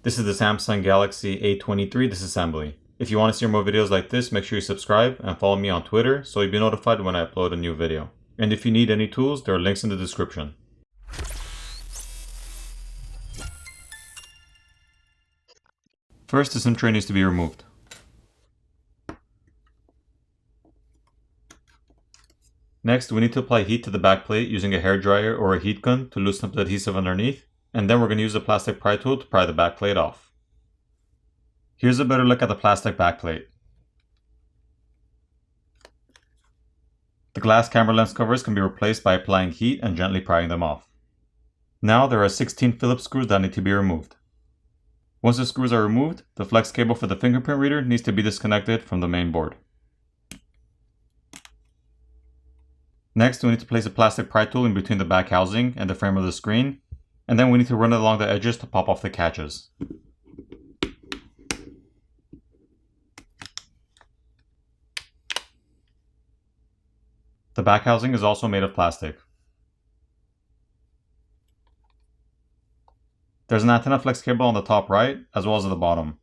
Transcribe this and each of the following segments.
This is the Samsung Galaxy A23 Disassembly. If you want to see more videos like this, make sure you subscribe and follow me on Twitter so you'll be notified when I upload a new video. And if you need any tools, there are links in the description. First, the SIM tray needs to be removed. Next, we need to apply heat to the back plate using a hairdryer or a heat gun to loosen up the adhesive underneath, and then we're going to use a plastic pry tool to pry the back plate off. Here's a better look at the plastic back plate. The glass camera lens covers can be replaced by applying heat and gently prying them off. Now there are 16 Phillips screws that need to be removed. Once the screws are removed, the flex cable for the fingerprint reader needs to be disconnected from the main board. Next, we need to place a plastic pry tool in between the back housing and the frame of the screen, and then we need to run it along the edges to pop off the catches. The back housing is also made of plastic. There's an antenna flex cable on the top right, as well as at the bottom.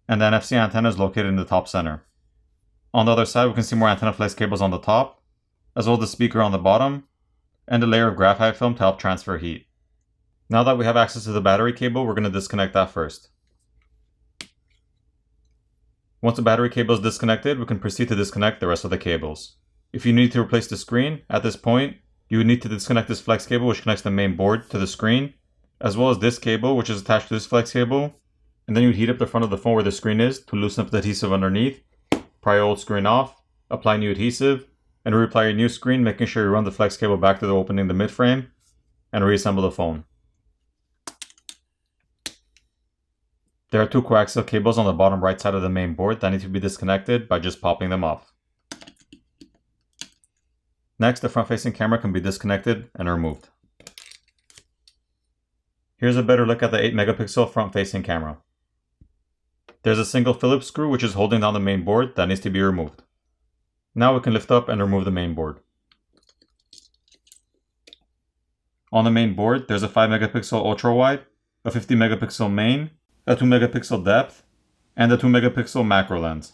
And the NFC antenna is located in the top center. On the other side, we can see more antenna flex cables on the top, as well as the speaker on the bottom, and a layer of graphite film to help transfer heat. Now that we have access to the battery cable, we're going to disconnect that first. Once the battery cable is disconnected, we can proceed to disconnect the rest of the cables. If you need to replace the screen, at this point, you would need to disconnect this flex cable which connects the main board to the screen, as well as this cable which is attached to this flex cable, and then you would heat up the front of the phone where the screen is to loosen up the adhesive underneath, pry your old screen off, apply new adhesive, and reapply your new screen, making sure you run the flex cable back to the opening in the mid-frame, and reassemble the phone. There are two coaxial cables on the bottom right side of the main board that need to be disconnected by just popping them off. Next, the front-facing camera can be disconnected and removed. Here's a better look at the 8-megapixel front-facing camera. There's a single Phillips screw which is holding down the main board that needs to be removed. Now we can lift up and remove the main board. On the main board, there's a 5-megapixel ultra-wide, a 50-megapixel main, a 2-megapixel depth, and a 2-megapixel macro lens.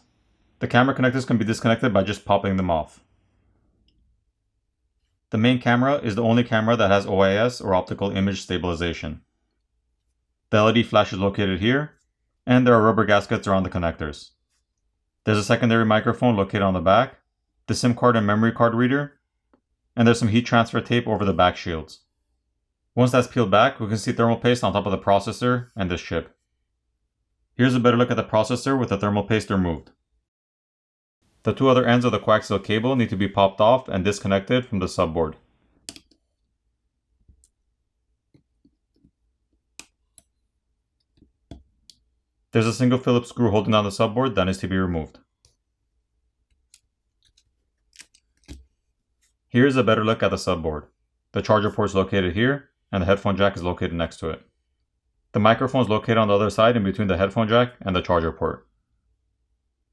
The camera connectors can be disconnected by just popping them off. The main camera is the only camera that has OIS or optical image stabilization. The LED flash is located here, and there are rubber gaskets around the connectors. There's a secondary microphone located on the back, the SIM card and memory card reader, and there's some heat transfer tape over the back shields. Once that's peeled back, we can see thermal paste on top of the processor and this chip. Here's a better look at the processor with the thermal paste removed. The two other ends of the coaxial cable need to be popped off and disconnected from the subboard. There's a single Phillips screw holding down the subboard that needs to be removed. Here's a better look at the subboard. The charger port is located here, and the headphone jack is located next to it. The microphone is located on the other side in between the headphone jack and the charger port.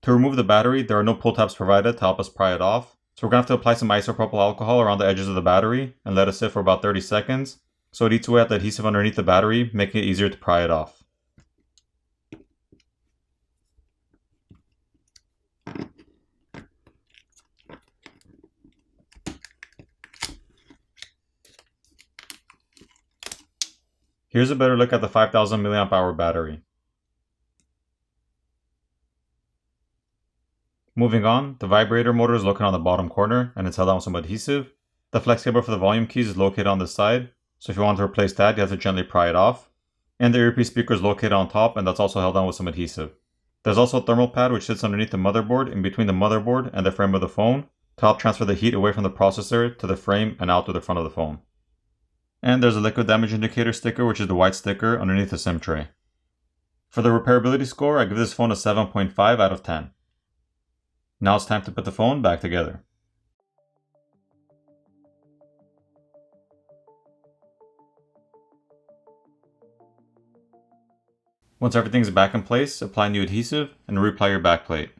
To remove the battery, there are no pull tabs provided to help us pry it off, so we're going to have to apply some isopropyl alcohol around the edges of the battery and let it sit for about 30 seconds, so it eats away at the adhesive underneath the battery, making it easier to pry it off. Here's a better look at the 5000 mAh battery. Moving on, the vibrator motor is located on the bottom corner and it's held on with some adhesive. The flex cable for the volume keys is located on this side, so if you want to replace that, you have to gently pry it off. And the earpiece speaker is located on top and that's also held on with some adhesive. There's also a thermal pad which sits underneath the motherboard in between the motherboard and the frame of the phone to help transfer the heat away from the processor to the frame and out to the front of the phone. And there's a liquid damage indicator sticker which is the white sticker underneath the SIM tray. For the repairability score, I give this phone a 7.5 out of 10. Now it's time to put the phone back together. Once everything's back in place, apply new adhesive and reapply your back plate.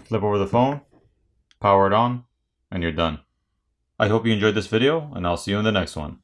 Flip over the phone, power it on, and you're done. I hope you enjoyed this video, and I'll see you in the next one.